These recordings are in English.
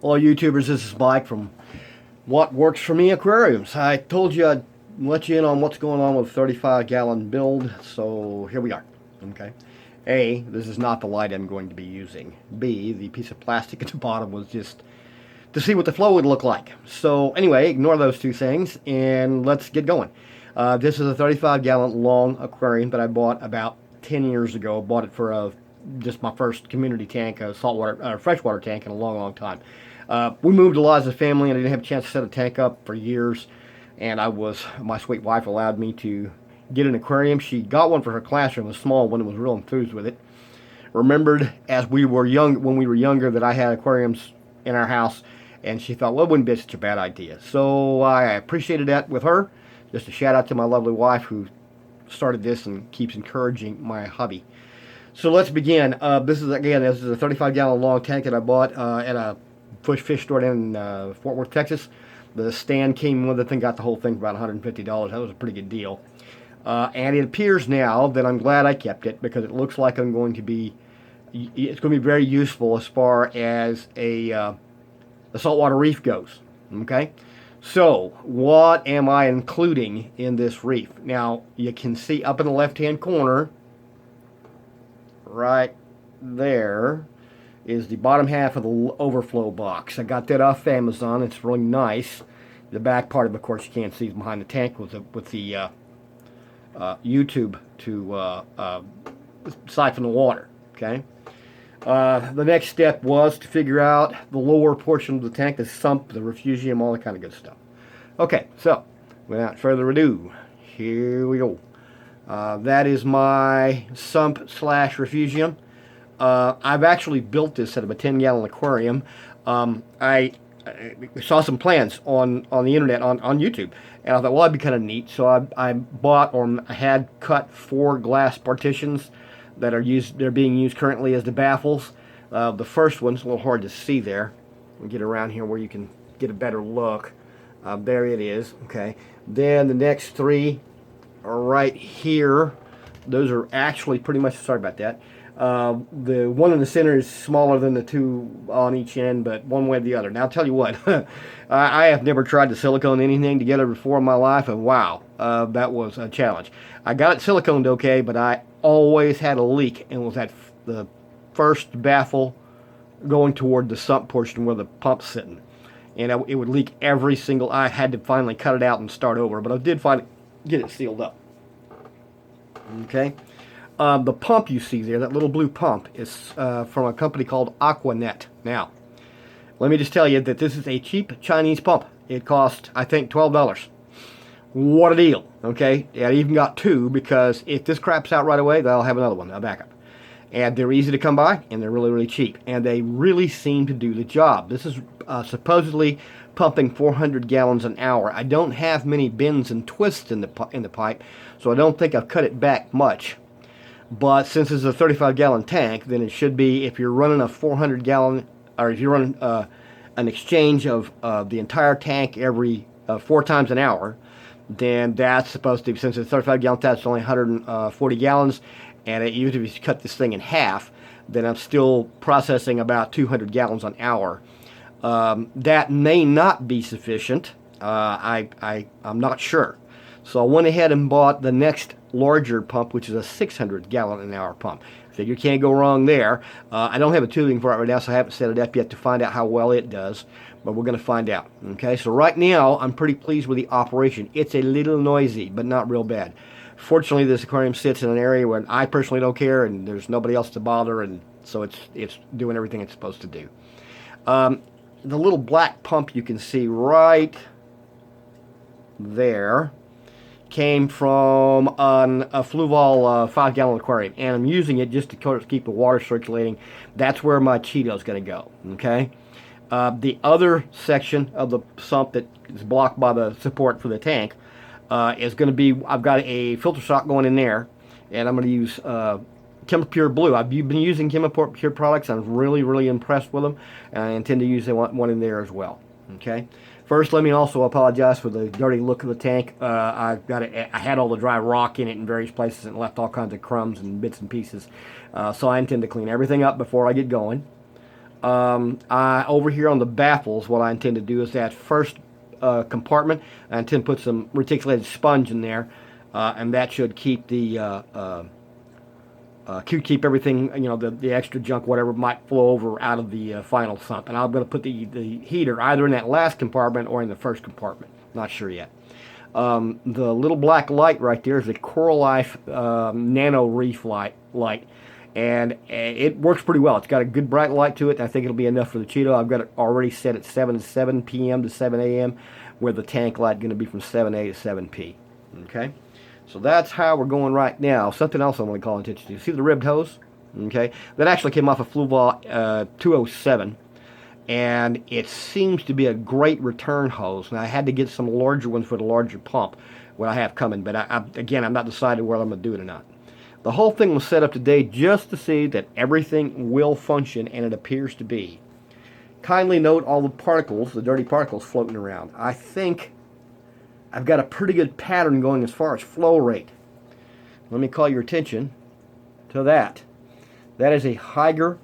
Hello YouTubers, this is Mike from What Works For Me Aquariums. I told you I'd let you in on what's going on with a 35-gallon build, so here we are. Okay. A, this is not the light I'm going to be using. B, the piece of plastic at the bottom was just to see what the flow would look like. So anyway, ignore those two things and let's get going. This is a 35-gallon long aquarium that I bought about 10 years ago. Bought it for just my first community tank, a saltwater, freshwater tank in a long, long time. We moved a lot as a family, and I didn't have a chance to set a tank up for years. And my sweet wife allowed me to get an aquarium. She got one for her classroom, a small one, and was real enthused with it. Remembered as we were young, when we were younger, that I had aquariums in our house, and she thought, well, it wouldn't be such a bad idea. So I appreciated that with her. Just a shout out to my lovely wife who started this and keeps encouraging my hobby. So let's begin. This is a 35-gallon long tank that I bought at a fish store in Fort Worth, Texas. The stand came with it and got the whole thing for about $150. That was a pretty good deal. And it appears now that I'm glad I kept it, because it looks like it's going to be very useful as far as a saltwater reef goes. Okay, so what am I including in this reef? Now you can see up in the left-hand corner, right there, is the bottom half of the overflow box. I got that off Amazon. It's really nice. The back part of it, of course, you can't see behind the tank with the U-tube to siphon the water. Okay. The next step was to figure out the lower portion of the tank, the sump, the refugium, all that kind of good stuff. Okay, so without further ado, here we go. That is my sump slash refugium. I've actually built this out of a 10-gallon aquarium. I saw some plans on the internet, on YouTube, and I thought, well, that'd be kind of neat. So I bought, or I had cut 4 glass partitions that they're being used currently as the baffles. The first one's a little hard to see there. We'll get around here where you can get a better look. There it is. Okay. Then the next 3 are right here. Those are actually pretty much, sorry about that. The one in the center is smaller than the 2 on each end, but one way or the other. Now I'll tell you what, I have never tried to silicone anything together before in my life, and wow, that was a challenge. I got it siliconed okay, but I always had a leak, and it was at the first baffle going toward the sump portion where the pump's sitting, and it would leak every single. I had to finally cut it out and start over, but I did get it sealed up. Okay. The pump you see there, that little blue pump, is from a company called Aquanet. Now, let me just tell you that this is a cheap Chinese pump. It cost, I think, $12. What a deal, okay? Yeah, I even got 2, because if this craps out right away, they'll have another one, a backup. And they're easy to come by, and they're really, really cheap. And they really seem to do the job. This is supposedly pumping 400 gallons an hour. I don't have many bends and twists in the pipe, so I don't think I've cut it back much. But since it's a 35-gallon tank, then it should be, if you're running a 400-gallon, or if you're running an exchange of the entire tank every 4 times an hour, then that's supposed to be, since it's a 35-gallon tank, it's only 140 gallons, and even if you cut this thing in half, then I'm still processing about 200 gallons an hour. That may not be sufficient. I'm not sure. So I went ahead and bought the next larger pump, which is a 600-gallon-an-hour pump. Figure can't go wrong there. I don't have a tubing for it right now, so I haven't set it up yet to find out how well it does, but we're going to find out. Okay, so right now I'm pretty pleased with the operation. It's a little noisy, but not real bad. Fortunately, this aquarium sits in an area where I personally don't care, and there's nobody else to bother, and so it's doing everything it's supposed to do. The little black pump you can see right there came from a Fluval 5-gallon aquarium, and I'm using it just to keep the water circulating. That's where my Cheeto's going to go. Okay. The other section of the sump that is blocked by the support for the tank is going to be, I've got a filter sock going in there, and I'm going to use ChemiPure Blue. I've been using ChemiPure products. I'm really, really impressed with them, and I intend to use one in there as well. Okay. First, let me also apologize for the dirty look of the tank. I had all the dry rock in it in various places and left all kinds of crumbs and bits and pieces. So I intend to clean everything up before I get going. Over here on the baffles, what I intend to do is that first compartment, I intend to put some reticulated sponge in there, and that should keep the keep everything, the extra junk, whatever might flow over out of the final sump. And I'm going to put the heater either in that last compartment or in the first compartment. Not sure yet. The little black light right there is a Coral Life Nano Reef light, and it works pretty well. It's got a good bright light to it. I think it'll be enough for the Cheeto. I've got it already set at 7 p.m. to 7 a.m., where the tank light is going to be from 7 a to 7 p. Okay? So that's how we're going right now. Something else I want to call attention to. See the ribbed hose? Okay? That actually came off of Fluval 207. And it seems to be a great return hose. Now, I had to get some larger ones for the larger pump, what I have coming. But again, I'm not decided whether I'm going to do it or not. The whole thing was set up today just to see that everything will function, and it appears to be. Kindly note all the particles, the dirty particles floating around. I think I've got a pretty good pattern going as far as flow rate. Let me call your attention to that. That is a Haiger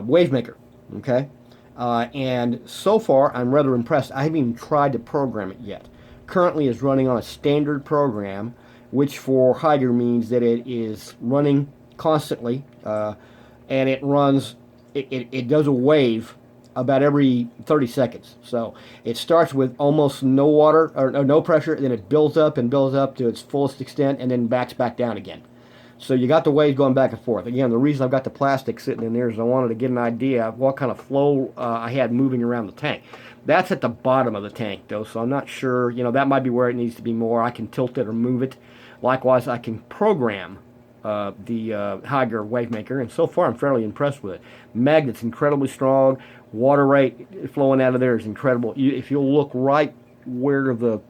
wave maker, okay? And so far, I'm rather impressed. I haven't even tried to program it yet. Currently, it's running on a standard program, which for Haiger means that it is running constantly, and it runs. It does a wave about every 30 seconds. So it starts with almost no water or no pressure, then it builds up and builds up to its fullest extent, and then backs back down again. So you got the waves going back and forth. Again, the reason I've got the plastic sitting in there is I wanted to get an idea of what kind of flow I had moving around the tank. That's at the bottom of the tank, though, so I'm not sure. That might be where it needs to be more. I can tilt it or move it. Likewise, I can program the Haiger wave maker, and so far I'm fairly impressed with it. Magnet's incredibly strong. Water rate flowing out of there is incredible. If you'll look right where the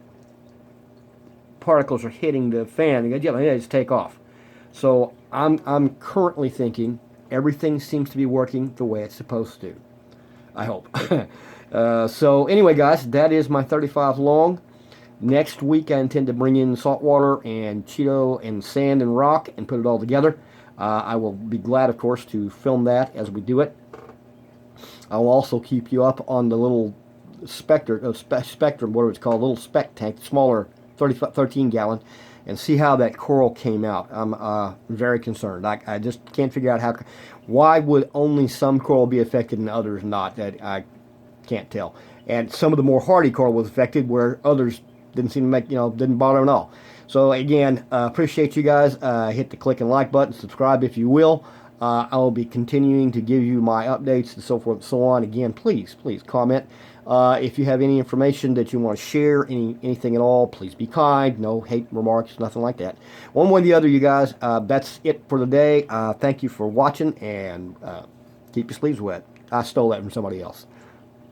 particles are hitting the fan, you just take off. So I'm currently thinking everything seems to be working the way it's supposed to. I hope. So anyway, guys, that is my 35 long. Next week, I intend to bring in salt water and Cheeto and sand and rock and put it all together. I will be glad, of course, to film that as we do it. I will also keep you up on the little Spectrum, whatever it's called, little spec tank, smaller 13 gallon, and see how that coral came out. I'm very concerned. I just can't figure out why would only some coral be affected and others not. That I can't tell. And some of the more hardy coral was affected, where others didn't seem to make, didn't bother them at all. So again, appreciate you guys. Hit the click and like button, subscribe if you will. I will be continuing to give you my updates and so forth and so on. Again, please comment. If you have any information that you want to share, anything at all, please be kind. No hate remarks, nothing like that. One way or the other, you guys, that's it for the day. Thank you for watching, and keep your sleeves wet. I stole that from somebody else.